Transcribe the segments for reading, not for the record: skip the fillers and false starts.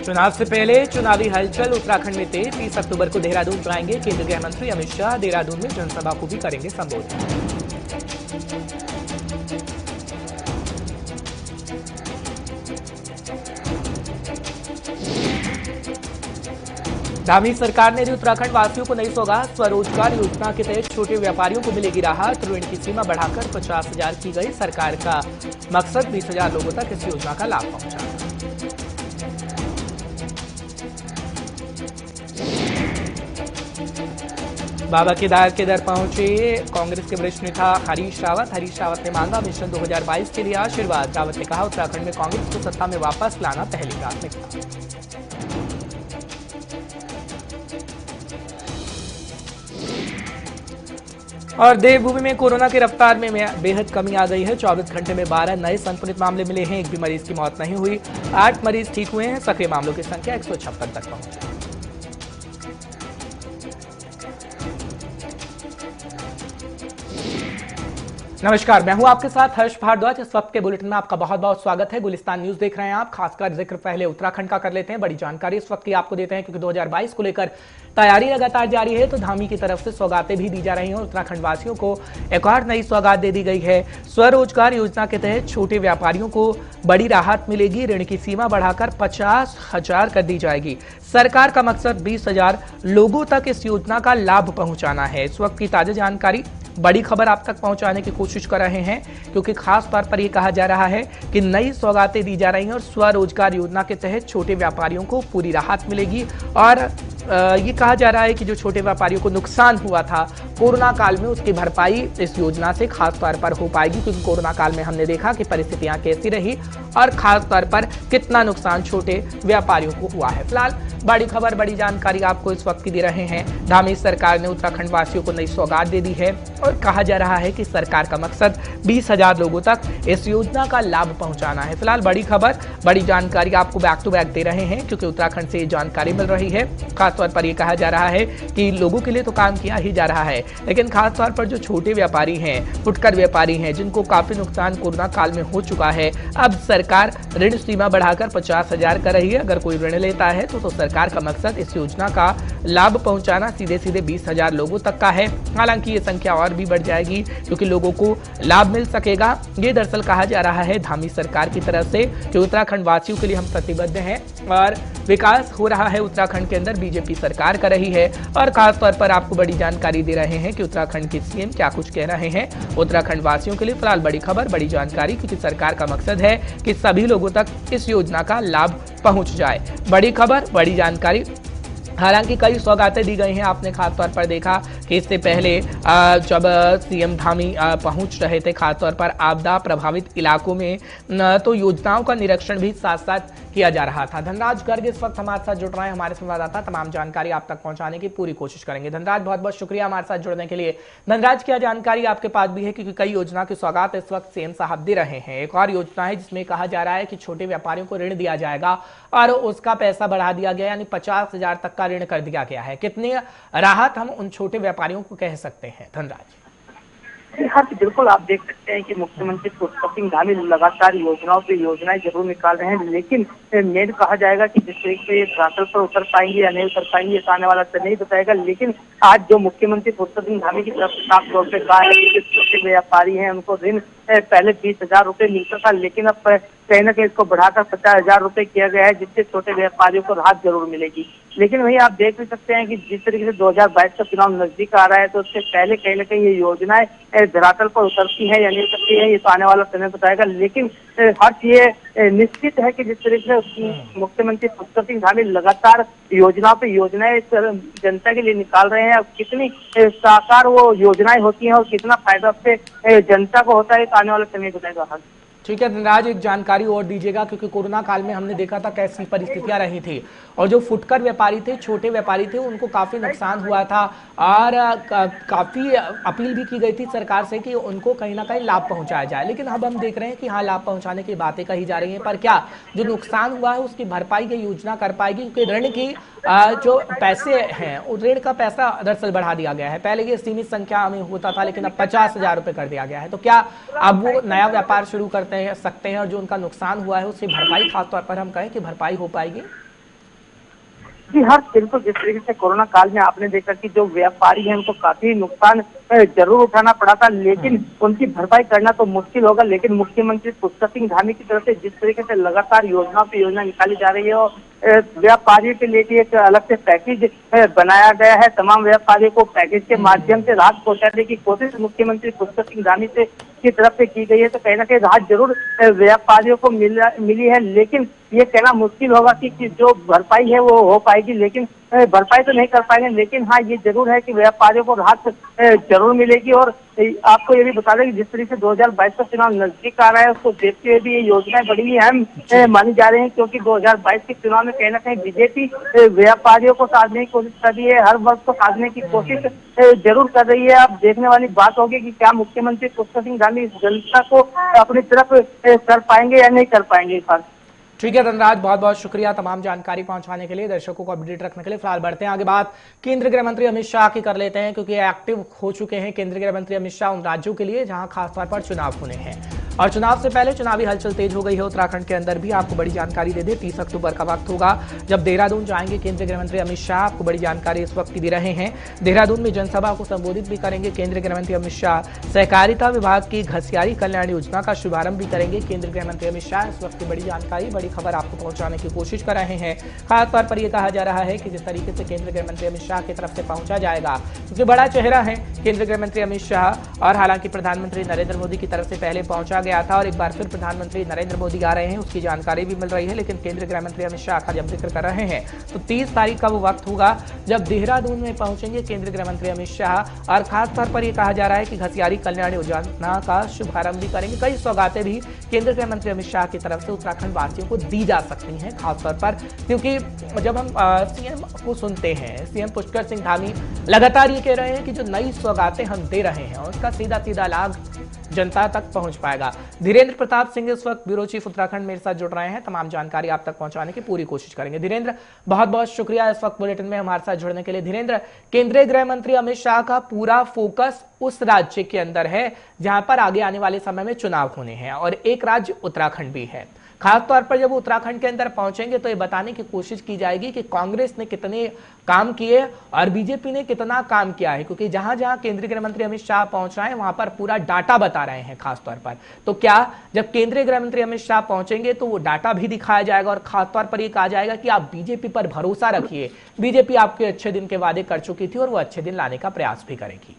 चुनाव से पहले चुनावी हलचल उत्तराखंड में तेज। 30 अक्टूबर को देहरादून जाएंगे केंद्रीय गृह मंत्री अमित शाह। देहरादून में जनसभा को भी करेंगे संबोधित। धामी सरकार ने दी उत्तराखंड वासियों को नई सौगात। स्वरोजगार योजना के तहत छोटे व्यापारियों को मिलेगी राहत। ऋण की सीमा बढ़ाकर 50,000 की गई। सरकार का मकसद 20,000 लोगों तक इस योजना का लाभ पहुंचाना। बाबा केदार के दर पहुंचे कांग्रेस के वरिष्ठ नेता हरीश रावत। हरीश रावत ने मांगा मिशन 2022 के लिए आशीर्वाद। रावत ने कहा उत्तराखंड में कांग्रेस को सत्ता में वापस लाना पहली प्राथमिकता। और देवभूमि में कोरोना की रफ्तार में बेहद कमी आ गई है। 24 घंटे में 12 नए संक्रमित मामले मिले हैं। एक भी मरीज की मौत नहीं हुई। 8 मरीज ठीक हुए हैं। सक्रिय मामलों की संख्या 156 तक पहुंची। नमस्कार, मैं हूं आपके साथ हर्ष भारद्वाज। इस वक्त के बुलेटिन में आपका बहुत बहुत स्वागत है। गुलिस्तान न्यूज देख रहे हैं आप। खासकर जिक्र पहले उत्तराखंड का कर लेते हैं। बड़ी जानकारी इस वक्त की आपको देते हैं क्योंकि 2022 को लेकर तैयारी लगातार जारी है। तो धामी की तरफ से सौगातें भी दी जा रही हैं और उत्तराखंड वासियों को एक और नई सौगात दे दी गई है। स्वरोजगार योजना के तहत छोटे व्यापारियों को बड़ी राहत मिलेगी। ऋण की सीमा बढ़ाकर 50,000 कर दी जाएगी। सरकार का मकसद 20,000 लोगों तक इस योजना का लाभ पहुंचाना है। इस वक्त की ताजा जानकारी, बड़ी खबर आप तक पहुंचाने की कोशिश कर रहे हैं क्योंकि खास तौर पर यह कहा जा रहा है कि नई सौगातें दी जा रही हैं और स्वरोजगार योजना के तहत छोटे व्यापारियों को पूरी राहत मिलेगी। और ये कहा जा रहा है कि जो छोटे व्यापारियों को नुकसान हुआ था कोरोना काल में, उसकी भरपाई इस योजना से खास तौर पर हो पाएगी क्योंकि कोरोना काल में हमने देखा कि परिस्थितियां कैसी रही और खास तौर पर कितना नुकसान छोटे व्यापारियों को हुआ है। फिलहाल बड़ी खबर, बड़ी जानकारी आपको इस वक्त की दे रहे हैं। धामी सरकार ने उत्तराखंड वासियों को नई सौगात दे दी है और कहा जा रहा है कि सरकार का मकसद 20,000 लोगों तक इस योजना का लाभ पहुंचाना है। फिलहाल बड़ी खबर, बड़ी जानकारी आपको बैक टू बैक दे रहे हैं क्योंकि उत्तराखंड से ये जानकारी मिल रही है। खासतौर पर यह कहा जा रहा है कि लोगों के लिए तो काम किया ही जा रहा है, लेकिन खासतौर पर जो छोटे व्यापारी हैं, फुटकर व्यापारी हैं, जिनको काफी नुकसान कोरोना काल में हो चुका है, अब सरकार ऋण सीमा बढ़ाकर 50,000 कर रही है। अगर कोई ऋण लेता है तो सरकार का मकसद इस योजना का लाभ पहुंचाना सीधे सीधे 20,000 लोगों तक का है। हालांकि ये संख्या और भी बढ़ जाएगी क्योंकि लोगों को लाभ मिल सकेगा। ये दरअसल कहा जा रहा है धामी सरकार की तरफ से कि उत्तराखंड वासियों के लिए हम प्रतिबद्ध हैं और विकास हो रहा है उत्तराखंड के अंदर, बीजेपी सरकार कर रही है। और खासतौर पर आपको बड़ी जानकारी दे रहे हैं कि उत्तराखंड के सीएम क्या कुछ कह रहे हैं उत्तराखंड वासियों के लिए। फिलहाल बड़ी खबर, बड़ी जानकारी क्योंकि सरकार का मकसद है कि सभी लोगों तक इस योजना का लाभ पहुंच जाए। बड़ी खबर, बड़ी जानकारी। हालांकि कई सौगातें दी गई हैं। आपने खासतौर पर देखा कि इससे पहले जब सीएम धामी पहुंच रहे थे खासतौर पर आपदा प्रभावित इलाकों में, तो योजनाओं का निरीक्षण भी साथ साथ किया जा रहा था। धनराज गर्ग इस वक्त हमारे साथ जुड़ रहे हैं, हमारे संवाददाता। तमाम जानकारी आप तक पहुंचाने की पूरी कोशिश करेंगे। धनराज, बहुत बहुत शुक्रिया हमारे साथ जुड़ने के लिए। धनराज, क्या जानकारी आपके पास भी है क्योंकि कई योजना की सौगात इस वक्त सीएम साहब दे रहे हैं। एक और योजना है जिसमें कहा जा रहा है कि छोटे व्यापारियों को ऋण दिया जाएगा और उसका पैसा बढ़ा दिया गया, यानी 50,000 तक का ऋण कर दिया गया है। कितनी राहत हम उन छोटे व्यापारियों को कह सकते हैं धनराज? हाँ, बिल्कुल आप देख सकते हैं कि मुख्यमंत्री पुष्कर सिंह धामी लगातार योजनाओं पे योजनाएं जरूर निकाल रहे हैं, लेकिन मेन कहा जाएगा कि जिस तरीके से धरातल पर उतर पाएंगे या नहीं उतर पाएंगे ये आने वाला तो नहीं बताएगा। लेकिन आज जो मुख्यमंत्री पुष्कर सिंह धामी की तरफ से साफ तौर पर कहा है कि छोटे व्यापारी हैं उनको ऋण पहले 20,000 रुपए मिलता था, लेकिन अब कहीं ना कहीं इसको बढ़ाकर 50,000 रुपए किया गया है, जिससे छोटे व्यापारियों को राहत जरूर मिलेगी। लेकिन वही आप देख भी सकते हैं कि जिस तरीके से 2022 का चुनाव नजदीक आ रहा है तो उससे पहले कहीं ना कहीं ये योजनाएं धरातल पर उतरती है या नहीं उतरती है ये तो आने वाला समय बताएगा। लेकिन हर्ष ये निश्चित है कि जिस तरीके से मुख्यमंत्री पुष्कर सिंह धामी लगातार योजनाओं पे योजनाएं जनता के लिए निकाल रहे हैं, कितनी साकार वो योजनाएं होती हैं और कितना फायदा उससे जनता को होता है तो आने वाला समय बताएगा। हर्ष, ठीक है धनराज, एक जानकारी और दीजिएगा क्योंकि कोरोना काल में हमने देखा था कैसी परिस्थितियां रही थी और जो फुटकर व्यापारी थे, छोटे व्यापारी थे, उनको काफी नुकसान हुआ था और काफी अपील भी की गई थी सरकार से कि उनको कहीं ना कहीं लाभ पहुंचाया जाए। लेकिन अब हम देख रहे हैं कि हाँ, लाभ पहुंचाने की बातें कही जा रही हैं, पर क्या जो नुकसान हुआ है उसकी भरपाई की योजना कर पाएगी? क्योंकि ऋण की जो पैसे हैं, उस ऋण का पैसा दरअसल बढ़ा दिया गया है। पहले ये सीमित संख्या में होता था लेकिन अब 50,000 रुपए कर दिया गया है। तो क्या अब वो नया व्यापार शुरू करते सकते हैं और जो उनका नुकसान हुआ है उससे भरपाई, खासतौर पर हम कहें कि भरपाई हो पाएगी? जी हाँ, बिल्कुल। जिस तरीके से कोरोना काल में आपने देखा कि जो व्यापारी हैं उनको काफी नुकसान जरूर उठाना पड़ा था, लेकिन उनकी भरपाई करना तो मुश्किल होगा। लेकिन मुख्यमंत्री पुष्कर सिंह धामी की तरफ से जिस तरीके से लगातार योजनाओं पे योजना निकाली जा रही है और व्यापारियों के लिए भी एक अलग से पैकेज बनाया गया है। तमाम व्यापारियों को पैकेज के माध्यम से राहत पहुंचाने की कोशिश मुख्यमंत्री पुष्कर सिंह धामी से की तरफ से की गई है। तो कहीं ना कहीं राहत जरूर व्यापारियों को मिली है, लेकिन ये कहना मुश्किल होगा कि जो भरपाई है वो हो पाएगी। लेकिन भरपाई तो नहीं कर पाएंगे, लेकिन हाँ ये जरूर है कि व्यापारियों को राहत जरूर मिलेगी। और आपको ये भी बता दें कि जिस तरीके से 2022 का चुनाव नजदीक आ रहा है, उसको देखते हुए भी ये योजनाएं बड़ी ही अहम मानी जा रही है, क्योंकि 2022 के चुनाव में कहीं ना कहीं बीजेपी व्यापारियों को साधने की कोशिश कर रही है, हर वर्ग को साधने की कोशिश जरूर कर रही है। अब देखने वाली बात होगी कि क्या मुख्यमंत्री पुष्कर सिंह धामी इस जनता को अपनी तरफ कर पाएंगे या नहीं कर पाएंगे इस बार। ठीक है धनराज, बहुत बहुत शुक्रिया तमाम जानकारी पहुंचाने के लिए, दर्शकों को अपडेट रखने के लिए। फिलहाल बढ़ते हैं आगे, बात केंद्रीय गृह मंत्री अमित शाह की कर लेते हैं, क्योंकि एक्टिव हो चुके हैं केंद्रीय गृह मंत्री अमित शाह उन राज्यों के लिए जहां खासतौर पर चुनाव होने हैं। और चुनाव से पहले चुनावी हलचल तेज हो गई है उत्तराखंड के अंदर भी। आपको बड़ी जानकारी दे दे, 30 अक्टूबर का वक्त होगा जब देहरादून जाएंगे केंद्रीय गृह मंत्री अमित शाह। आपको बड़ी जानकारी इस वक्त दे रहे हैं। देहरादून में जनसभा को संबोधित भी करेंगे केंद्रीय गृह मंत्री अमित शाह। सहकारिता विभाग की घसियारी कल्याण योजना का शुभारंभ भी करेंगे केंद्रीय गृह मंत्री अमित शाह। इस वक्त की बड़ी जानकारी, बड़ी खबर आपको पहुंचाने की कोशिश कर रहे हैं। खासतौर पर यह कहा जा रहा है कि जिस तरीके से केंद्रीय गृह मंत्री अमित शाह की तरफ से पहुंचा जाएगा, क्योंकि बड़ा चेहरा है केंद्रीय गृह मंत्री अमित शाह। और हालांकि प्रधानमंत्री नरेंद्र मोदी की तरफ से पहले पहुंचा गया था और एक बार फिर प्रधानमंत्री नरेंद्र मोदी आ रहे हैं, उसकी जानकारी भी मिल रही है। लेकिन केंद्रीय गृह मंत्री अमित शाह का जब जिक्र कर रहे हैं तो 30 तारीख का वो वक्त होगा जब देहरादून में पहुंचेंगे केंद्रीय गृह मंत्री अमित शाह। और खासतौर पर यह कहा जा रहा है कि घसियारी कल्याण योजना का शुभारंभ भी करेंगे। कई सौगातें भी केंद्रीय गृह मंत्री अमित शाह की तरफ से उत्तराखंड वासियों को दी जा सकती हैं, खासतौर पर क्योंकि जब हम सीएम को सुनते हैं, सीएम पुष्कर सिंह धामी लगातार ये कह रहे हैं कि जो नई सौगातें हम दे रहे हैं उसका सीधा सीधा लाभ जनता तक पहुंच पाएगा। धीरेन्द्र प्रताप सिंह इस वक्त ब्यूरो चीफ उत्तराखंड मेरे साथ जुड़ रहे हैं, तमाम जानकारी आप तक पहुंचाने की पूरी कोशिश करेंगे। धीरेन्द्र, बहुत बहुत शुक्रिया इस वक्त बुलेटिन में हमारे साथ जुड़ने के लिए। धीरेन्द्र, केंद्रीय गृह मंत्री अमित शाह का पूरा फोकस उस राज्य के अंदर है जहां पर आगे आने वाले समय में चुनाव होने हैं, और एक राज्य उत्तराखंड भी है। खासतौर पर जब वो उत्तराखंड के अंदर पहुंचेंगे तो ये बताने की कोशिश की जाएगी कि कांग्रेस ने कितने काम किए और बीजेपी ने कितना काम किया है, क्योंकि जहां जहां केंद्रीय गृह मंत्री अमित शाह पहुंच रहे हैं वहां पर पूरा डाटा बता रहे हैं खासतौर पर। तो क्या जब केंद्रीय गृह मंत्री अमित शाह पहुंचेंगे तो वो डाटा भी दिखाया जाएगा और खासतौर पर यह कहा जाएगा कि आप बीजेपी पर भरोसा रखिए, बीजेपी आपके अच्छे दिन के वादे कर चुकी थी और वो अच्छे दिन लाने का प्रयास भी करेगी।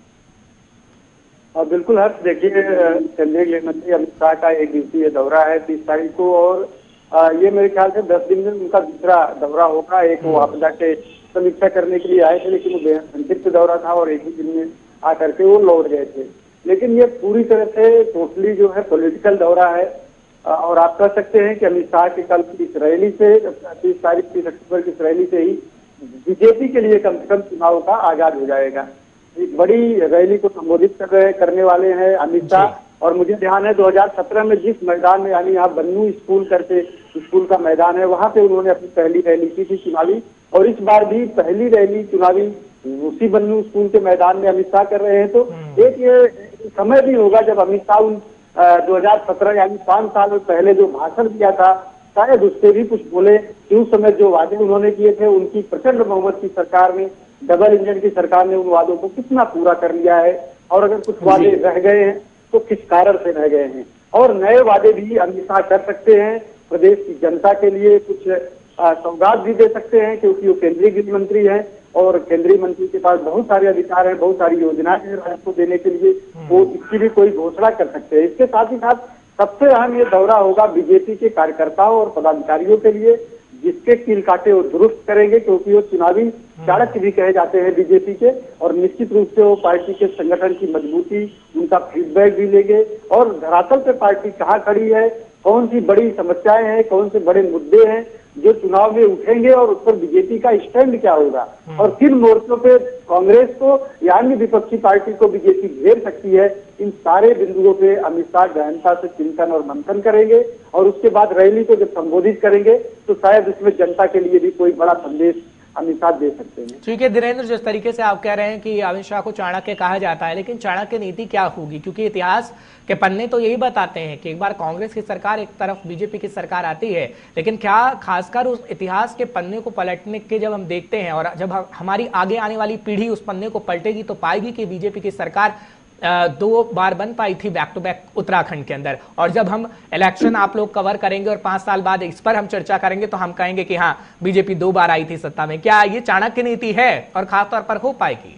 बिल्कुल हर्ष, देखिए केंद्रीय गृह मंत्री अमित शाह का एक दिवसीय दौरा है 30 तारीख को, और ये मेरे ख्याल से 10 दिन में उनका दूसरा दौरा होगा। एक वो आपदा के समीक्षा करने के लिए आए थे, लेकिन वो बेहद संक्षिप्त दौरा था और एक ही दिन में आकर के वो लौट गए थे। लेकिन ये पूरी तरह से टोटली जो है पॉलिटिकल दौरा है, और आप कह सकते हैं कि अमित शाह की कल की इस रैली से 30 तारीख 30 अक्टूबर की इस रैली से ही बीजेपी के लिए कम से कम चुनाव का आगाज हो जाएगा। एक बड़ी रैली को संबोधित करने वाले हैं अमित शाह, और मुझे ध्यान है 2017 में जिस मैदान में, यानी यहाँ बन्नू स्कूल करके स्कूल का मैदान है, वहां पे उन्होंने अपनी पहली रैली की थी चुनावी, और इस बार भी पहली रैली चुनावी उसी बन्नू स्कूल के मैदान में अमित शाह कर रहे हैं। तो एक ये समय भी होगा जब अमित शाह 2017 यानी 5 साल पहले जो भाषण दिया था, शायद उससे भी कुछ बोले कि उस समय जो वादे उन्होंने किए थे, उनकी प्रचंड बहुमत की सरकार में, डबल इंजन की सरकार ने उन वादों को कितना पूरा कर लिया है, और अगर कुछ वादे रह गए हैं तो किस कारण से रह गए हैं, और नए वादे भी अमित शाह कर सकते हैं। प्रदेश की जनता के लिए कुछ सौगात भी दे सकते हैं, क्योंकि वो केंद्रीय गृह मंत्री हैं और केंद्रीय मंत्री के पास बहुत सारे अधिकार हैं, बहुत सारी योजनाएं हैं राज्य को देने के लिए, वो इसकी भी कोई घोषणा कर सकते हैं। इसके साथ ही साथ सबसे अहम ये दौरा होगा बीजेपी के कार्यकर्ताओं और पदाधिकारियों के लिए, जिसके कील काटे वो दुरुस्त करेंगे, क्योंकि वो चुनावी चाणक्य भी कहे जाते हैं बीजेपी के, और निश्चित रूप से वो पार्टी के संगठन की मजबूती, उनका फीडबैक भी लेंगे, और धरातल पे पार्टी कहाँ खड़ी है, कौन सी बड़ी समस्याएं हैं, कौन से बड़े मुद्दे हैं जो चुनाव में उठेंगे, और उस पर बीजेपी का स्टैंड क्या होगा, और किन मोर्चों पे कांग्रेस को या अन्य विपक्षी पार्टी को बीजेपी घेर सकती है। इन सारे बिंदुओं पे अमित शाह गहनता से चिंतन और मंथन करेंगे, और उसके बाद रैली को जब संबोधित करेंगे तो शायद इसमें जनता के लिए भी कोई बड़ा संदेश अमित शाह दे सकते हैं। ठीक है धीरेन्द्र, जिस तरीके से आप कह रहे हैं कि अमित शाह को चाणक्य कहा जाता है, लेकिन चाणक्य नीति क्या होगी? क्योंकि इतिहास के पन्ने तो यही बताते हैं कि एक बार कांग्रेस की सरकार, एक तरफ बीजेपी की सरकार आती है, लेकिन क्या खासकर उस इतिहास के पन्ने को पलटने के जब हम देखते हैं और जब हमारी आगे आने वाली पीढ़ी उस पन्ने को पलटेगी तो पाएगी कि बीजेपी की सरकार 2 बार बन पाई थी बैक टू बैक उत्तराखंड के अंदर। और जब हम इलेक्शन आप लोग कवर करेंगे और 5 साल बाद इस पर हम चर्चा करेंगे तो हम कहेंगे कि हाँ, बीजेपी 2 बार आई थी सत्ता में। क्या ये चाणक्य नीति है और खासतौर पर हो पाएगी?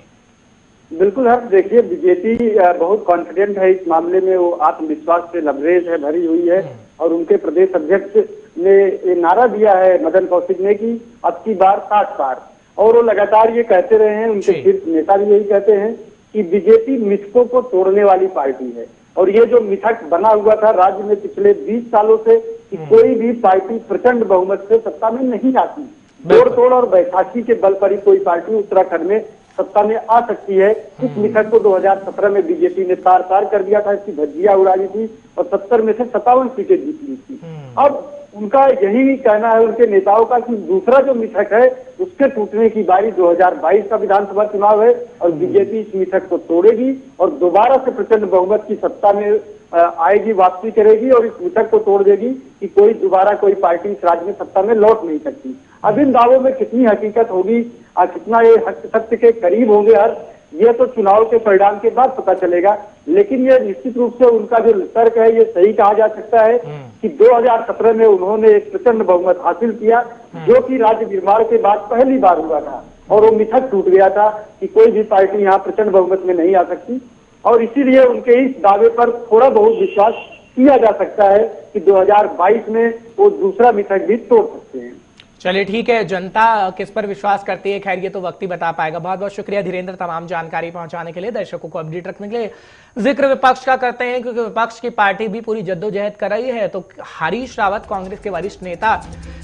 बिल्कुल हर्ष, देखिए बीजेपी बहुत कॉन्फिडेंट है इस मामले में, वो आत्मविश्वास से लबरेज है, भरी हुई है। और उनके प्रदेश अध्यक्ष ने ये नारा दिया है मदन कौशिक ने कि अब की बार 60 पार, और वो लगातार ये कहते रहे हैं, उनके शीर्ष नेता भी यही कहते हैं कि बीजेपी मिथकों को तोड़ने वाली पार्टी है। और ये जो मिथक बना हुआ था राज्य में पिछले 20 सालों से कि कोई भी पार्टी प्रचंड बहुमत से सत्ता में नहीं आती, तोड़ और बैसाखी के बल पर ही कोई पार्टी उत्तराखंड में सत्ता में आ सकती है, इस मिथक को 2017 में बीजेपी ने तार तार कर दिया था, इसकी धज्जियां उड़ा दी थी और 70 में से 57 सीटें जीत ली थी। अब उनका यही कहना है उनके नेताओं का कि दूसरा जो मिथक है उसके टूटने की बारी 2022 का विधानसभा चुनाव है और बीजेपी इस मिथक को तोड़ेगी और दोबारा से प्रचंड बहुमत की सत्ता में आएगी, वापसी करेगी और इस मिथक को तोड़ देगी कि कोई दोबारा कोई पार्टी इस राज्य में सत्ता में लौट नहीं सकती। अब इन दावों में कितनी हकीकत होगी और कितना ये सत्य के करीब होंगे हर, ये तो चुनाव के परिणाम के बाद पता चलेगा। लेकिन ये निश्चित रूप से उनका जो तर्क है ये सही कहा जा सकता है कि 2017 में उन्होंने एक प्रचंड बहुमत हासिल किया, जो कि राज्य निर्माण के बाद पहली बार हुआ था और वो मिथक टूट गया था कि कोई भी पार्टी यहाँ प्रचंड बहुमत में नहीं आ सकती। और इसीलिए उनके इस दावे पर थोड़ा बहुत विश्वास किया जा सकता है कि 2022 में वो दूसरा मिथक भी तोड़ सकते हैं। चलिए ठीक है, जनता किस पर विश्वास करती है खैर ये तो वक्त ही बता पाएगा। बहुत बहुत शुक्रिया धीरेन्द्र तमाम जानकारी पहुंचाने के लिए, दर्शकों को अपडेट रखने के लिए। जिक्र विपक्ष का करते हैं क्योंकि विपक्ष की पार्टी भी पूरी जद्दोजहद कर रही है। तो हरीश रावत कांग्रेस के वरिष्ठ नेता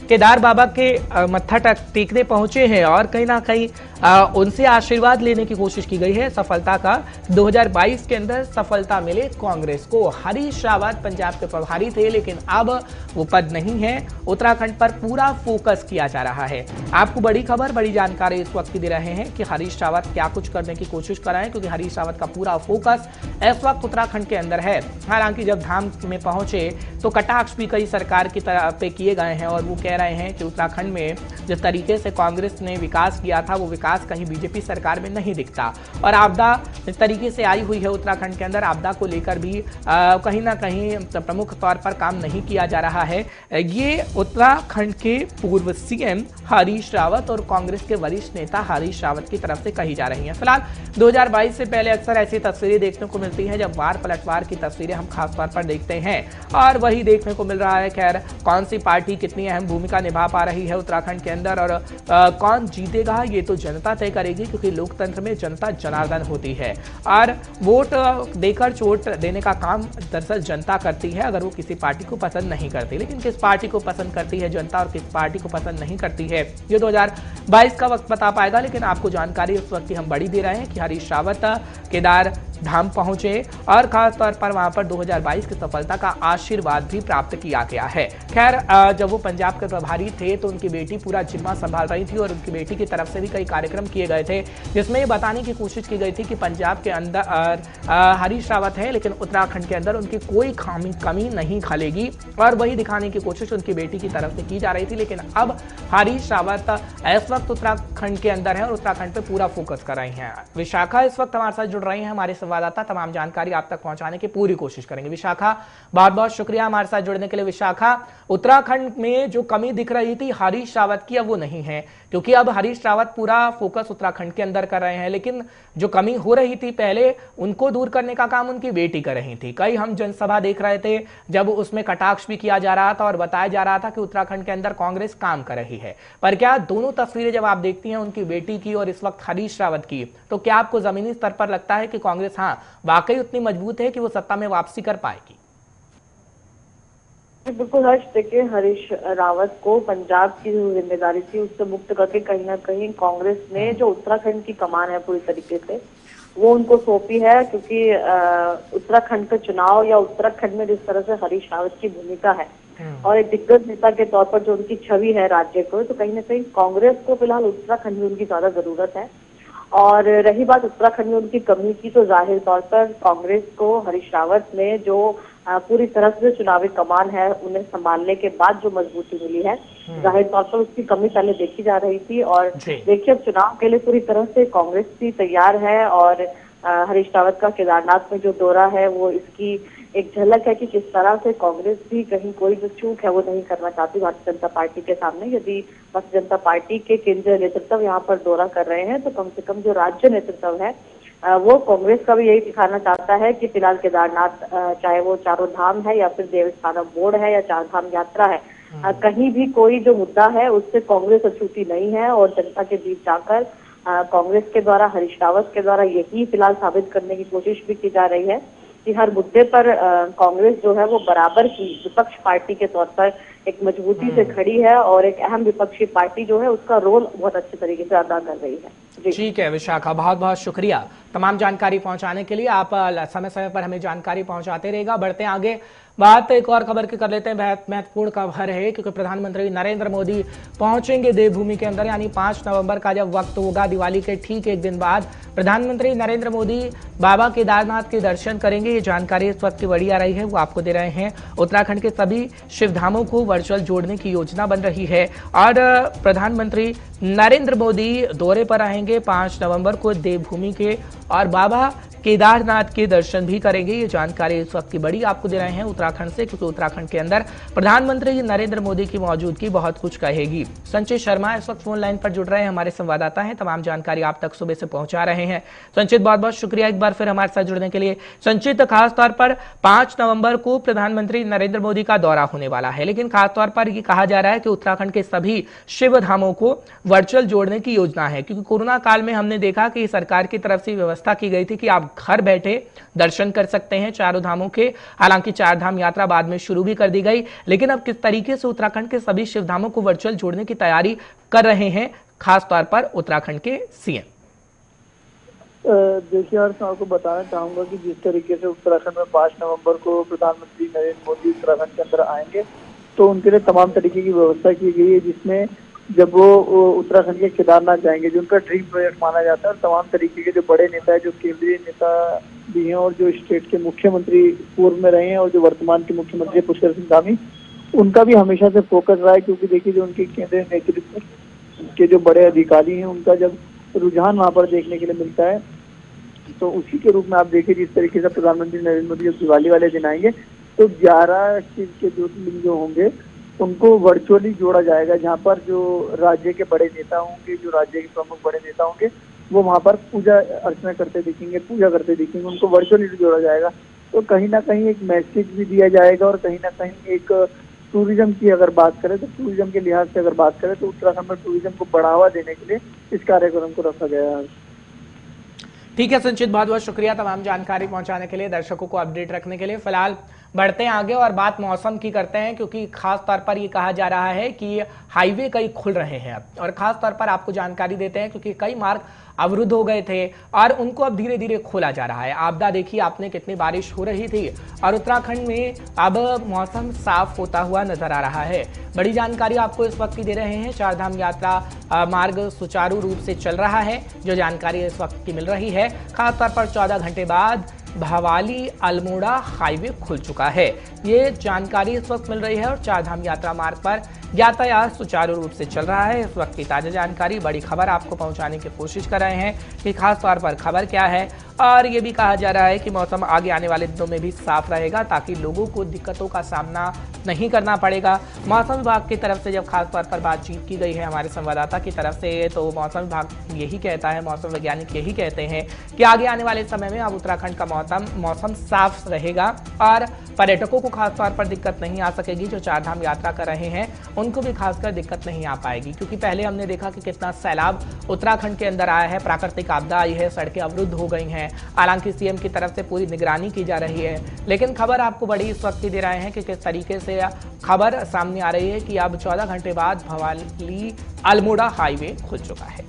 केदार बाबा के मत्था टेकने पहुंचे हैं और कहीं ना कहीं उनसे आशीर्वाद लेने की कोशिश की गई है सफलता का। 2022 के अंदर सफलता मिले कांग्रेस को। हरीश रावत पंजाब के प्रभारी थे लेकिन अब वो पद नहीं है, उत्तराखंड पर पूरा फोकस किया जा रहा है। आपको बड़ी खबर, बड़ी जानकारी इस वक्त दे रहे हैं कि हरीश रावत क्या कुछ करने की कोशिश कर रहे हैं, क्योंकि हरीश रावत का पूरा फोकस इस वक्त उत्तराखंड के अंदर है। हालांकि जब धाम में पहुंचे तो कटाक्ष भी कई सरकार की तरफ पे किए गए हैं और वो कह रहे हैं कि उत्तराखंड में जिस तरीके से कांग्रेस ने विकास किया था वो विकास कहीं बीजेपी सरकार में नहीं दिखता। और आपदा जिस तरीके से आई हुई है उत्तराखंड के अंदर, आपदा को लेकर भी कहीं ना कहीं प्रमुख तौर पर काम नहीं किया जा रहा है। ये उत्तराखंड के पूर्व सीएम हरीश रावत और कांग्रेस के वरिष्ठ नेता हरीश रावत की तरफ से कही जा रही हैं। फिलहाल 2022 से पहले अक्सर ऐसी तस्वीरें देखने को मिलती हैं जब वार पलटवार की तस्वीरें हम खासतौर पर देखते हैं और वही देखने को मिल रहा है। खैर कौन सी पार्टी कितनी अहम भूमिका निभा पा रही है उत्तराखंड के अंदर और कौन जीतेगा ये तो जनता तय करेगी, क्योंकि लोकतंत्र में जनता जनार्दन होती है और वोट देकर चोट देने का काम दरअसल जनता करती है अगर वो किसी पार्टी को पसंद नहीं करती। लेकिन किस पार्टी को पसंद करती है जनता और किस पार्टी को पसंद नहीं करती है ये 2022 का वक्त बता पाएगा। लेकिन आपको जानकारी उस वक्त की हम बड़ी दे रहे हैं कि हरीश रावत केदार धाम पहुंचे और खासतौर पर वहां पर 2022 की सफलता का आशीर्वाद भी प्राप्त किया गया है। खैर जब वो पंजाब के प्रभारी थे तो उनकी बेटी पूरा जिम्मा संभाल रही थी और उनकी बेटी की तरफ से भी कई कार्यक्रम किए गए थे जिसमें ये बताने की कोशिश की गई थी कि पंजाब के अंदर हरीश रावत है लेकिन उत्तराखंड के अंदर उनकी कोई कमी नहीं खलेगी और वही दिखाने की कोशिश उनकी बेटी की तरफ से की जा रही थी। लेकिन अब हरीश रावत इस वक्त उत्तराखंड के अंदर है और उत्तराखंड पे पूरा फोकस कर रही हैं। विशाखा इस वक्त हमारे साथ जुड़ रही हैं, हमारे संवाददाता तमाम जानकारी आप तक पहुंचाने की पूरी कोशिश करेंगे। विशाखा बहुत बहुत शुक्रिया हमारे साथ जुड़ने के लिए। विशाखा, उत्तराखंड में जो कमी दिख रही थी हरीश रावत की अब वो नहीं है, क्योंकि अब हरीश रावत पूरा फोकस उत्तराखंड के अंदर कर रहे हैं। लेकिन जो कमी हो रही थी पहले उनको दूर करने का काम उनकी बेटी कर रही थी। कई हम जनसभा देख रहे थे जब उसमें कटाक्ष भी किया जा रहा था और बताया जा रहा था कि उत्तराखंड के अंदर कांग्रेस काम कर रही है। पर क्या दोनों तस्वीरें जब आप देखती हैं उनकी बेटी की और इस वक्त हरीश रावत की, तो क्या आपको जमीनी स्तर पर लगता है कि कांग्रेस हाँ वाकई उतनी मजबूत है कि वो सत्ता में वापसी कर पाएगी? बिल्कुल हर्ष, देखिए हरीश रावत को पंजाब की जो जिम्मेदारी थी उससे मुक्त करके कहीं ना कहीं कांग्रेस ने जो उत्तराखंड की कमान है पूरी तरीके से वो उनको सौंपी है, क्योंकि उत्तराखंड का चुनाव या उत्तराखंड में जिस तरह से हरीश रावत की भूमिका है और एक दिग्गज नेता के तौर पर जो उनकी छवि है राज्य को, तो कहीं ना कहीं कांग्रेस को फिलहाल उत्तराखंड में उनकी ज्यादा जरूरत है। और रही बात उत्तराखंड में उनकी कमी की, तो जाहिर तौर पर कांग्रेस को हरीश रावत ने जो पूरी तरह से चुनावी कमान है उन्हें संभालने के बाद जो मजबूती मिली है, जाहिर तौर पर उसकी कमी पहले देखी जा रही थी। और देखिए अब चुनाव के लिए पूरी तरह से कांग्रेस भी तैयार है और हरीश रावत का केदारनाथ में जो दौरा है वो इसकी एक झलक है कि किस तरह से कांग्रेस भी कहीं कोई जो चूक है वो नहीं करना चाहती भारतीय जनता पार्टी के सामने। यदि भारतीय जनता पार्टी के केंद्रीय नेतृत्व यहाँ पर दौरा कर रहे हैं तो कम से कम जो राज्य नेतृत्व है वो कांग्रेस का भी यही दिखाना चाहता है कि फिलहाल केदारनाथ चाहे वो चारों धाम है या फिर देवस्थानम बोर्ड है या चार धाम यात्रा है, कहीं भी कोई जो मुद्दा है उससे कांग्रेस अछूती नहीं है। और जनता के बीच जाकर कांग्रेस के द्वारा, हरीश रावत के द्वारा यही फिलहाल साबित करने की कोशिश भी की जा रही है कि हर मुद्दे पर कांग्रेस जो है वो बराबर की विपक्ष पार्टी के तौर पर एक मजबूती से खड़ी है और एक अहम विपक्षी पार्टी जो है उसका रोल बहुत अच्छे तरीके से अदा कर रही है। ठीक है विशाखा, बहुत बहुत शुक्रिया तमाम जानकारी पहुंचाने के लिए। आप समय समय पर हमें जानकारी पहुंचाते रहेगा। बढ़ते हैं आगे, बात एक और खबर की कर लेते हैं। बहुत महत्वपूर्ण खबर है क्योंकि प्रधानमंत्री नरेंद्र मोदी पहुंचेंगे देवभूमि के अंदर, यानी 5 नवंबर का जब वक्त होगा, दिवाली के ठीक एक दिन बाद प्रधानमंत्री नरेंद्र मोदी बाबा केदारनाथ के दर्शन करेंगे। ये जानकारी इस वक्त की बड़ी आ रही है, वो आपको दे रहे हैं। उत्तराखंड के सभी शिव धामों को वर्चुअल जोड़ने की योजना बन रही है और प्रधानमंत्री नरेंद्र मोदी दौरे पर आएंगे 5 नवंबर को देवभूमि के और बाबा केदारनाथ के दर्शन भी करेंगे। ये जानकारी इस वक्त की बड़ी आपको दे रहे हैं उत्तराखंड से, क्योंकि उत्तराखंड के अंदर प्रधानमंत्री नरेंद्र मोदी की मौजूदगी बहुत कुछ कहेगी। संचित शर्मा इस वक्त फोन लाइन पर जुड़ रहे हैं, हमारे संवाददाता हैं, तमाम जानकारी आप तक सुबह से पहुंचा रहे हैं। संचित, बहुत बहुत शुक्रिया एक बार फिर हमारे साथ जुड़ने के लिए। संचित, खासतौर पर 5 नवंबर को प्रधानमंत्री नरेंद्र मोदी का दौरा होने वाला है, लेकिन खासतौर पर यह कहा जा रहा है कि उत्तराखंड के सभी शिव धामों को वर्चुअल जोड़ने की योजना है, क्योंकि कोरोना काल में हमने देखा कि सरकार की तरफ से व्यवस्था की गई थी कि आप घर बैठे दर्शन कर सकते हैं चारों धामों के। हालांकि 4 धाम यात्रा बाद में शुरू भी कर दी गई, लेकिन अब किस तरीके से उत्तराखंड के सभी शिव धामों को वर्चुअल जोड़ने की तैयारी कर रहे हैं खासतौर पर उत्तराखंड के सीएम? देखिए यार, मैं आपको बताना चाहूंगा कि जिस तरीके से उत्तराखंड में 5 नवंबर को प्रधानमंत्री नरेंद्र मोदी उत्तराखंड के अंदर आएंगे तो उनके लिए तमाम तरीके की व्यवस्था की गई है, जिसमें जब वो उत्तराखंड के केदारनाथ जाएंगे, जो उनका ड्रीम प्रोजेक्ट माना जाता है, और तमाम तरीके के जो बड़े नेता है, जो केंद्रीय नेता भी हैं और जो स्टेट के मुख्यमंत्री पूर्व में रहे हैं और जो वर्तमान के मुख्यमंत्री पुष्कर सिंह धामी, उनका भी हमेशा से फोकस रहा है। क्योंकि देखिए जो उनके केंद्रीय नेतृत्व के जो बड़े अधिकारी हैं, उनका जब रुझान वहाँ पर देखने के लिए मिलता है, तो उसी के रूप में आप देखिए जिस तरीके से प्रधानमंत्री नरेंद्र मोदी जब दिवाली वाले दिन आएंगे तो 11 शिव के ज्योतिर्लिंग जो होंगे उनको वर्चुअली जोड़ा जाएगा, जहाँ पर जो राज्य के बड़े नेता होंगे, जो राज्य के प्रमुख बड़े नेता होंगे, वो वहाँ पर पूजा अर्चना करते दिखेंगे, पूजा करते दिखेंगे, उनको वर्चुअली जोड़ा जाएगा। तो कहीं ना कहीं एक मैसेज भी दिया जाएगा और कहीं ना कहीं एक टूरिज्म की अगर बात करें तो टूरिज्म के लिहाज से अगर बात करें तो उत्तराखंड में टूरिज्म को बढ़ावा देने के लिए इस कार्यक्रम को रखा गया है। ठीक है संचित, बहुत बहुत शुक्रिया तमाम जानकारी पहुंचाने के लिए, दर्शकों को अपडेट रखने के लिए। फिलहाल बढ़ते हैं आगे और बात मौसम की करते हैं, क्योंकि खास तौर पर ये कहा जा रहा है कि हाईवे कई खुल रहे हैं अब, और खास तौर पर आपको जानकारी देते हैं क्योंकि कई मार्ग अवरुद्ध हो गए थे और उनको अब धीरे धीरे खोला जा रहा है। आपदा देखिए आपने, कितनी बारिश हो रही थी और उत्तराखंड में अब मौसम साफ होता हुआ नजर आ रहा है। बड़ी जानकारी आपको इस वक्त की दे रहे हैं। 4 धाम यात्रा मार्ग सुचारू रूप से चल रहा है, जो जानकारी इस वक्त की मिल रही है। खासतौर पर 14 घंटे बाद भवाली अल्मोड़ा हाईवे खुल चुका है, ये जानकारी इस वक्त मिल रही है और 4 धाम यात्रा मार्ग पर यातायात सुचारू रूप से चल रहा है। इस वक्त की ताजा जानकारी, बड़ी खबर आपको पहुंचाने की कोशिश कर रहे हैं कि खास तौर पर खबर क्या है। और ये भी कहा जा रहा है कि मौसम आगे आने वाले दिनों में भी साफ रहेगा, ताकि लोगों को दिक्कतों का सामना नहीं करना पड़ेगा। मौसम विभाग की तरफ से जब खास तौर पर बातचीत की गई है हमारे संवाददाता की तरफ से, तो मौसम विभाग यही कहता है, मौसम वैज्ञानिक यही कहते हैं कि आगे आने वाले समय में अब उत्तराखंड का मौसम साफ रहेगा और पर्यटकों को खास तौर पर दिक्कत नहीं आ सकेगी। जो 4 धाम यात्रा कर रहे हैं उनको भी खासकर दिक्कत नहीं आ पाएगी, क्योंकि पहले हमने देखा कि कितना सैलाब उत्तराखंड के अंदर आया है, प्राकृतिक आपदा आई है, सड़कें अवरुद्ध हो गई हैं। हालांकि सीएम की तरफ से पूरी निगरानी की जा रही है, लेकिन खबर आपको बड़ी इस वक्त दे रहे हैं कि किस तरीके से खबर सामने आ रही है कि अब 14 घंटे बाद भवाली अल्मोड़ा हाईवे खुल चुका है।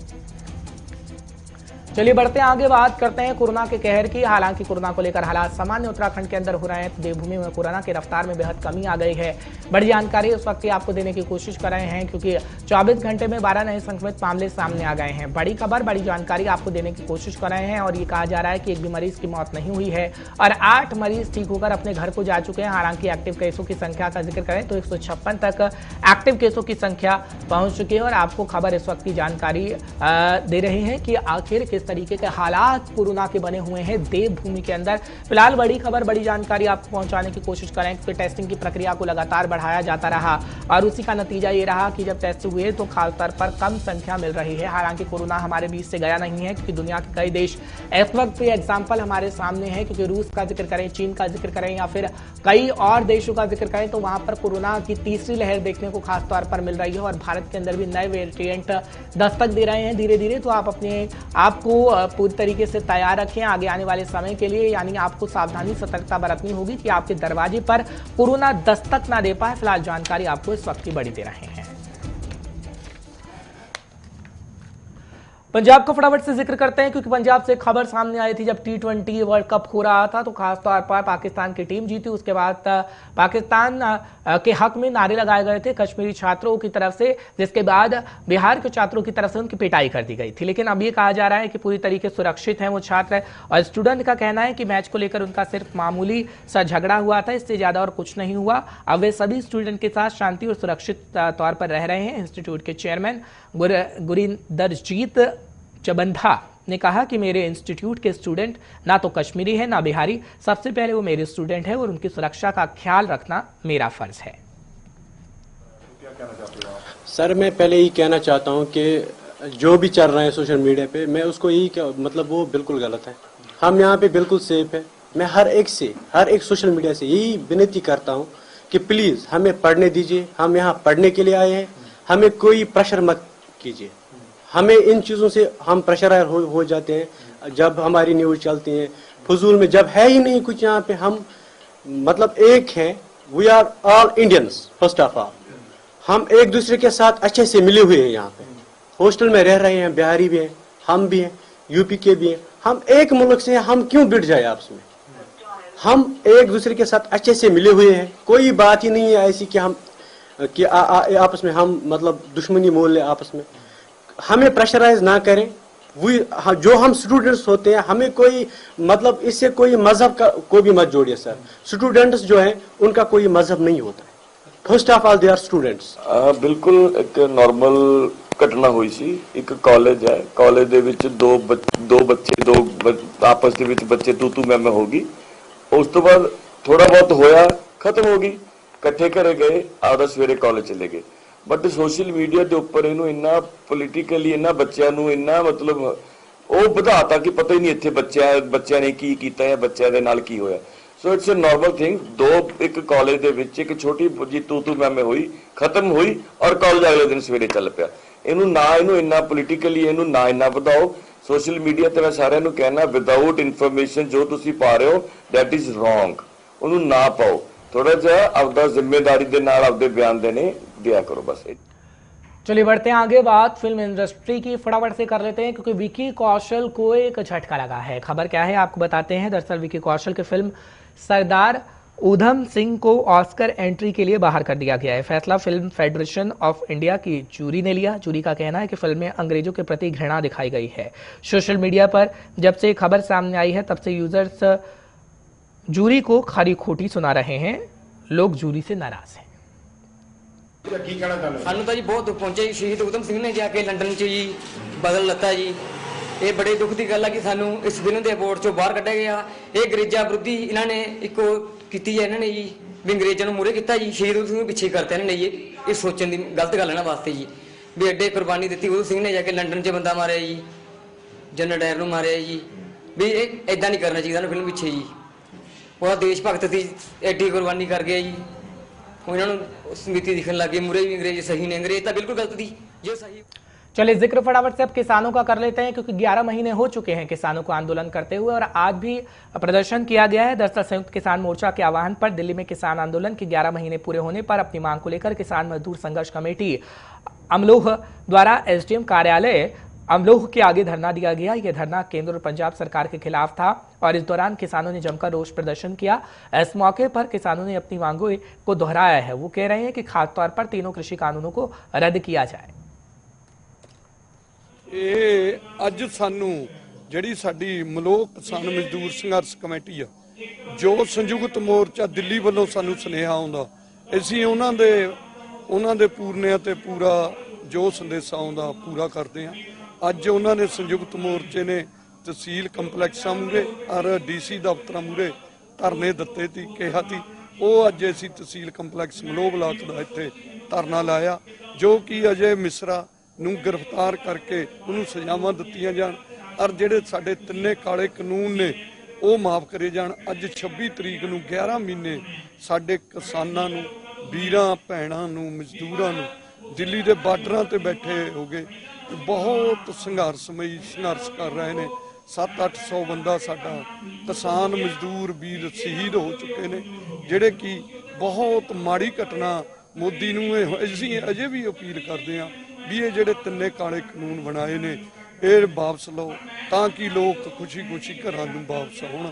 चलिए बढ़ते हैं आगे, बात करते हैं कोरोना के कहर की। हालांकि कोरोना को लेकर हालात सामान्य उत्तराखंड के अंदर हो रहे हैं, तो देवभूमि में कोरोना की रफ्तार में बेहद कमी आ गई है। बड़ी जानकारी इस वक्त आपको देने की कोशिश कर रहे हैं, क्योंकि 24 घंटे में 12 नए संक्रमित मामले सामने आ गए हैं। बड़ी खबर, बड़ी जानकारी आपको देने की कोशिश कर रहे हैं, और ये कहा जा रहा है कि एक भी मरीज की मौत नहीं हुई है और 8 मरीज ठीक होकर अपने घर को जा चुके हैं। हालांकि एक्टिव केसों की संख्या का जिक्र करें तो 156 तक एक्टिव केसों की संख्या पहुंच चुकी है। और आपको खबर इस वक्त की जानकारी दे रहे हैं कि आखिर किस तरीके के हालात कोरोना के बने हुए हैं देवभूमि के अंदर। फिलहाल बड़ी खबर, बड़ी जानकारी आपको पहुंचाने की कोशिश करें, क्योंकि टेस्टिंग की प्रक्रिया को लगातार बढ़ाया जाता रहा और उसी का नतीजा ये रहा कि जब टेस्ट हुए तो खासतौर पर कम संख्या मिल रही है। हालांकि कोरोना हमारे बीच से गया नहीं है, क्योंकि दुनिया के कई देश इस वक्त पे एग्जाम्पल हमारे सामने है, क्योंकि रूस का जिक्र करें, चीन का जिक्र करें या फिर कई और देशों का जिक्र करें तो वहां पर कोरोना की तीसरी लहर देखने को खास तौर पर मिल रही है। और भारत के अंदर भी नए वेरिएंट दस्तक दे रहे हैं धीरे धीरे। तो आप अपने आप को पूरी तरीके से तैयार रखें आगे आने वाले समय के लिए, यानी आपको सावधानी सतर्कता बरतनी होगी कि आपके दरवाजे पर कोरोना दस्तक ना दे पाए। फिलहाल जानकारी आपको इस वक्त की बड़ी दे रहे हैं। पंजाब का फटाफट से जिक्र करते हैं, क्योंकि पंजाब से खबर सामने आई थी जब T20 वर्ल्ड कप हो रहा था तो खासतौर पर पाकिस्तान की टीम जीती। उसके बाद पाकिस्तान के हक में नारे लगाए गए थे कश्मीरी छात्रों की तरफ से, जिसके बाद बिहार के छात्रों की तरफ से उनकी पिटाई कर दी गई थी। लेकिन अब ये कहा जा रहा है कि पूरी तरीके से सुरक्षित हैं वो छात्र, और स्टूडेंट का कहना है कि मैच को लेकर उनका सिर्फ मामूली सा झगड़ा हुआ था, इससे ज्यादा और कुछ नहीं हुआ। अब वे सभी स्टूडेंट के साथ शांति और सुरक्षित तौर पर रह रहे हैं। इंस्टीट्यूट के चेयरमैन गुरिंदरजीत चबंधा ने कहा कि मेरे इंस्टीट्यूट के स्टूडेंट ना तो कश्मीरी है ना बिहारी, सबसे पहले वो मेरे स्टूडेंट है और उनकी सुरक्षा का ख्याल रखना मेरा फर्ज है। सर मैं पहले ही कहना चाहता हूं कि जो भी चल रहा है सोशल मीडिया पे, मैं उसको यही मतलब वो बिल्कुल गलत है। हम यहाँ पे बिल्कुल सेफ है। मैं हर एक सोशल मीडिया से यही विनती करता हूँ कि प्लीज हमें पढ़ने दीजिए। हम यहाँ पढ़ने के लिए आए हैं, हमें कोई प्रेशर मत कीजिए। हमें इन चीज़ों से हम प्रेशराइज हो जाते हैं जब हमारी न्यूज़ चलती है फजूल में, जब है ही नहीं कुछ यहाँ पे। हम मतलब एक है, we are all Indians. First of all हम एक दूसरे के साथ अच्छे से मिले हुए हैं। यहाँ पे हॉस्टल में रह रहे हैं, बिहारी भी हैं, हम भी हैं, यूपी के भी हैं। हम एक मुल्क से हैं, हम क्यों बिट जाए आपस में? हम एक दूसरे के साथ अच्छे से मिले हुए हैं। कोई बात ही नहीं है ऐसी कि हम कि आपस में हम मतलब दुश्मनी मोल ले आपस में। हमें प्रेशराइज ना करें। जो हम स्टूडेंट्स होते हैं, हमें कोई मतलब इससे कोई मजहब का को भी मत जोड़िए सर। स्टूडेंट्स जो हैं उनका कोई मजहब नहीं होता है। First of all they are students. बिल्कुल एक नॉर्मल घटना हुई सी। एक कॉलेज है, कॉलेज ਦੇ ਵਿੱਚ ਦੋ ਬੱਚੇ ਆਪਸ ਦੇ ਵਿੱਚ ਬੱਚੇ ਤੂੰ ਮੈਂ ਹੋ ਗਈ। ਉਸ ਤੋਂ ਬਾਅਦ ਥੋੜਾ ਬਹੁਤ ਹੋਇਆ, ਖਤਮ ਹੋ ਗਈ। ਇਕੱਠੇ ਘਰੇ ਗਏ, ਆਪਦਾ ਸਵੇਰੇ ਕਾਲਜ ਚਲੇ ਗਏ। बट सोशल मीडिया के उपर इनू इन्ना पोलिटिकली इन्ना बच्चों को इन्ना मतलब वो बढ़ाता कि पता ही नहीं इतने बच्चों ने की किया है, बच्चों के नाल की होया। So it's a normal thing. एक कॉलेज के विच एक छोटी जी तू मैमे हुई, खत्म हुई और कॉलेज अगले दिन सवेरे चल पाया। इनू इन्ना पोलिटिकली इनू ना इन्ना बढ़ाओ। सोशल मीडिया ते मैं सारिਆਂ ਨੂੰ कहना विदाउट इन्फॉर्मेशन जो तुसी पा रहे हो दैट इज रॉन्ग, उन्होंने ना पाओ। थोड़ा जिहा आपदा जिम्मेदारी के नाल आपदे बयान देने दिया करो बस। चलिए बढ़ते हैं आगे, बात फिल्म इंडस्ट्री की फटाफट से कर लेते हैं, क्योंकि विकी कौशल को एक झटका लगा है। खबर क्या है आपको बताते हैं। दरअसल विकी कौशल की फिल्म सरदार उधम सिंह को ऑस्कर एंट्री के लिए बाहर कर दिया गया है। फैसला फिल्म फेडरेशन ऑफ इंडिया की जूरी ने लिया। जूरी का कहना है कि फिल्म में अंग्रेजों के प्रति घृणा दिखाई गई है। सोशल मीडिया पर जब से खबर सामने आई है तब से यूजर्स जूरी को खरी खोटी सुना रहे हैं। लोग जूरी से नाराज हैं। ਸਾਨੂੰ ਤਾਂ ਜੀ ਬਹੁਤ ਦੁੱਖ ਪਹੁੰਚਿਆ ਜੀ। ਸ਼ਹੀਦ ਉਧਮ ਸਿੰਘ ਨੇ ਜਾ ਕੇ ਲੰਡਨ 'ਚ ਜੀ ਬਦਲ ਲੱਤਾ ਜੀ। ਇਹ ਬੜੇ ਦੁੱਖ ਦੀ ਗੱਲ ਆ ਕਿ ਸਾਨੂੰ ਇਸ ਦਿਨ ਦੇ ਅਵਾਰਡ 'ਚੋਂ ਬਾਹਰ ਕੱਢਿਆ ਗਿਆ। ਇਹ ਅੰਗਰੇਜ਼ਾਂ ਵਿਰੁੱਧੀ ਇਹਨਾਂ ਨੇ ਇੱਕੋ ਕੀਤੀ ਹੈ। ਇਹਨਾਂ ਨੇ ਜੀ ਵੀ ਅੰਗਰੇਜ਼ਾਂ ਨੂੰ ਮੂਹਰੇ ਕੀਤਾ ਜੀ, ਸ਼ਹੀਦ ਉਧਮ ਸਿੰਘ ਨੂੰ ਪਿੱਛੇ ਕਰਤਾ ਇਹਨਾਂ ਨੇ ਜੀ। ਇਹ ਸੋਚਣ ਦੀ ਗਲਤ ਗੱਲ ਇਹਨਾਂ ਵਾਸਤੇ ਜੀ ਵੀ ਐਡੇ ਕੁਰਬਾਨੀ ਦਿੱਤੀ। ਉਧਮ ਸਿੰਘ ਨੇ ਜਾ ਕੇ ਲੰਡਨ 'ਚ ਬੰਦਾ ਮਾਰਿਆ ਜੀ, ਜਨਰਲ ਡਾਇਰ ਨੂੰ ਮਾਰਿਆ ਜੀ। ਵੀ ਇਹ ਇਦਾਂ ਨਹੀਂ ਕਰਨਾ ਚਾਹੀਦਾ ਨਾ ਫਿਲਮ ਪਿੱਛੇ ਜੀ। ਉਹ ਦੇਸ਼ ਭਗਤ ਸੀ, ਐਡੀ ਕੁਰਬਾਨੀ ਕਰ ਗਿਆ ਜੀ। समिति दिखने लगे मुरे भी अंग्रेज सही नहीं, अंग्रेज तो बिल्कुल गलत थी जो सही। चलिए जिक्र फटाफट से अब किसानों का कर लेते हैं, क्योंकि 11 महीने हो चुके हैं किसानों को आंदोलन करते हुए और आज भी प्रदर्शन किया गया है। दरअसल संयुक्त किसान मोर्चा के आह्वान पर दिल्ली में किसान आंदोलन के 11 महीने पूरे होने पर अपनी मांग को लेकर किसान मजदूर संघर्ष कमेटी अमलोह द्वारा एसडीएम कार्यालय अमलोह के आगे धरना दिया गया। यह धरना केंद्र और पंजाब सरकार के खिलाफ था और इस दौरान किसानों ने जमकर रोष प्रदर्शन किया। इस मौके पर किसानों ने अपनी मांगों को दोहराया है। वो कह रहे हैं कि खासतौर पर तीनों कृषि कानूनों को रद्द किया जाए। ਅੱਜ ਸਾਨੂੰ ਜਿਹੜੀ ਸਾਡੀ ਮਲੋਹ ਕਿਸਾਨ ਮਜ਼ਦੂਰ ਸੰਘਰਸ਼ ਕਮੇਟੀ ਆ, ਜੋ ਸੰਯੁਕਤ ਮੋਰਚਾ ਦਿੱਲੀ ਵੱਲੋਂ ਸਾਨੂੰ ਸੁਨੇਹਾ ਆਉਂਦਾ, ਅਸੀਂ ਉਹਨਾਂ ਦੇ ਪੂਰਨਿਆਂ ਤੇ ਪੂਰਾ ਜੋ ਸੰਦੇਸ਼ਾ ਆਉਂਦਾ ਪੂਰਾ ਕਰਦੇ ਆ। ਅੱਜ ਉਹਨਾਂ ਨੇ ਸੰਯੁਕਤ ਮੋਰਚੇ ਨੇ ਤਹਿਸੀਲ ਕੰਪਲੈਕਸਾਂ ਮੂਹਰੇ ਔਰ ਡੀਸੀ ਦਫ਼ਤਰਾਂ ਮੂਹਰੇ ਧਰਨੇ ਦਿੱਤੇ ਸੀ, ਕਿਹਾ ਸੀ। ਉਹ ਅੱਜ ਅਸੀਂ ਤਹਿਸੀਲ ਕੰਪਲੈਕਸ ਮਲੋਹ ਬਲਾਕ ਦਾ ਇੱਥੇ ਧਰਨਾ ਲਾਇਆ, ਜੋ ਕਿ ਅਜੇ ਮਿਸਰਾ ਨੂੰ ਗ੍ਰਿਫਤਾਰ ਕਰਕੇ ਉਹਨੂੰ ਸਜ਼ਾਵਾਂ ਦਿੱਤੀਆਂ ਜਾਣ ਔਰ ਜਿਹੜੇ ਸਾਡੇ ਤਿੰਨੇ ਕਾਲੇ ਕਾਨੂੰਨ ਨੇ ਉਹ ਮਾਫ ਕਰੇ ਜਾਣ। ਅੱਜ 26 ਤਰੀਕ ਨੂੰ 11 ਮਹੀਨੇ ਸਾਡੇ ਕਿਸਾਨਾਂ ਨੂੰ, ਵੀਰਾਂ ਭੈਣਾਂ ਨੂੰ, ਮਜ਼ਦੂਰਾਂ ਨੂੰ ਦਿੱਲੀ ਦੇ ਬਾਰਡਰਾਂ ਤੇ ਬੈਠੇ ਹੋ ਗਏ ਬਹੁਤ ਸੰਘਰਸ਼ਮਈ ਸੰਘਰਸ਼ ਕਰ ਰਹੇ ਨੇ। 700-800 ਬੰਦਾ ਸਾਡਾ ਕਿਸਾਨ ਮਜ਼ਦੂਰ ਵੀਰ ਸ਼ਹੀਦ ਹੋ ਚੁੱਕੇ ਨੇ, ਜਿਹੜੇ ਕਿ ਬਹੁਤ ਮਾੜੀ ਘਟਨਾ। ਮੋਦੀ ਨੂੰ ਅਸੀਂ ਅਜੇ ਵੀ ਅਪੀਲ ਕਰਦੇ ਹਾਂ ਵੀ ਇਹ ਜਿਹੜੇ ਤਿੰਨੇ ਕਾਲੇ ਕਾਨੂੰਨ ਬਣਾਏ ਨੇ ਇਹ ਵਾਪਸ ਲਓ, ਤਾਂ ਕਿ ਲੋਕ ਖੁਸ਼ੀ-ਖੁਸ਼ੀ ਘਰਾਂ ਨੂੰ ਵਾਪਸ ਆਉਣ।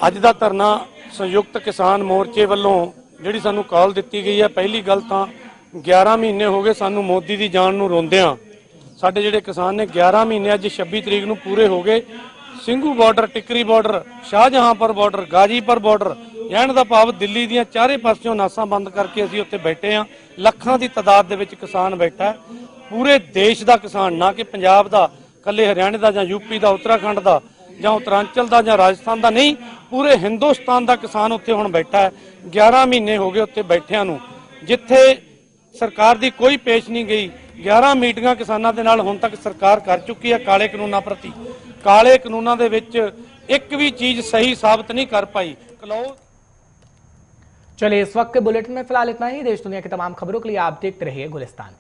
ਅੱਜ ਦਾ ਧਰਨਾ ਸੰਯੁਕਤ ਕਿਸਾਨ ਮੋਰਚੇ ਵੱਲੋਂ ਜਿਹੜੀ ਸਾਨੂੰ ਕਾਲ ਦਿੱਤੀ ਗਈ ਹੈ, ਪਹਿਲੀ ਗੱਲ ਤਾਂ 11 ਮਹੀਨੇ ਹੋ ਗਏ ਸਾਨੂੰ ਮੋਦੀ ਦੀ ਜਾਨ ਨੂੰ ਰੋਂਦਿਆਂ। ਸਾਡੇ ਜਿਹੜੇ ਕਿਸਾਨ ਨੇ 11 ਮਹੀਨੇ ਅੱਜ 26 ਤਰੀਕ ਨੂੰ ਪੂਰੇ ਹੋ ਗਏ। Singhu border, Tikri border, Shahjahanpur border, Ghazipur border, ਕਹਿਣ ਦਾ ਭਾਵ ਦਿੱਲੀ ਦੀਆਂ ਚਾਰੇ ਪਾਸਿਓਂ ਨਾਸਾਂ ਬੰਦ ਕਰਕੇ ਅਸੀਂ ਉੱਥੇ ਬੈਠੇ ਹਾਂ। ਲੱਖਾਂ ਦੀ ਤਾਦਾਦ ਦੇ ਵਿੱਚ ਕਿਸਾਨ ਬੈਠਾ ਹੈ। ਪੂਰੇ ਦੇਸ਼ ਦਾ ਕਿਸਾਨ, ਨਾ ਕਿ ਪੰਜਾਬ ਦਾ, ਕੱਲੇ ਹਰਿਆਣੇ ਦਾ ਜਾਂ ਯੂਪੀ ਦਾ, ਉੱਤਰਾਖੰਡ ਦਾ ਜਾਂ ਉੱਤਰਾਂਚਲ ਦਾ ਜਾਂ ਰਾਜਸਥਾਨ ਦਾ ਨਹੀਂ, ਪੂਰੇ ਹਿੰਦੁਸਤਾਨ ਦਾ ਕਿਸਾਨ ਉੱਥੇ ਹੁਣ ਬੈਠਾ ਹੈ। 11 ਮਹੀਨੇ ਹੋ ਗਏ ਉੱਥੇ ਬੈਠਿਆਂ ਨੂੰ, ਜਿੱਥੇ ਸਰਕਾਰ ਦੀ ਕੋਈ ਪੇਸ਼ ਨਹੀਂ ਗਈ। 11 ਮੀਟਿੰਗਾਂ ਕਿਸਾਨਾਂ ਦੇ ਨਾਲ ਹੁਣ ਤੱਕ ਸਰਕਾਰ ਕਰ ਚੁੱਕੀ ਹੈ ਕਾਲੇ ਕਾਨੂੰਨਾਂ ਪ੍ਰਤੀ। ਕਾਲੇ ਕਾਨੂੰਨਾਂ ਦੇ ਵਿੱਚ ਇੱਕ ਵੀ चीज सही साबित नहीं कर पाई। चलिए इस वक्त के बुलेटिन में फिलहाल इतना ही। देश दुनिया की तमाम खबरों के लिए आप देखते रहिए गुलिस्तान।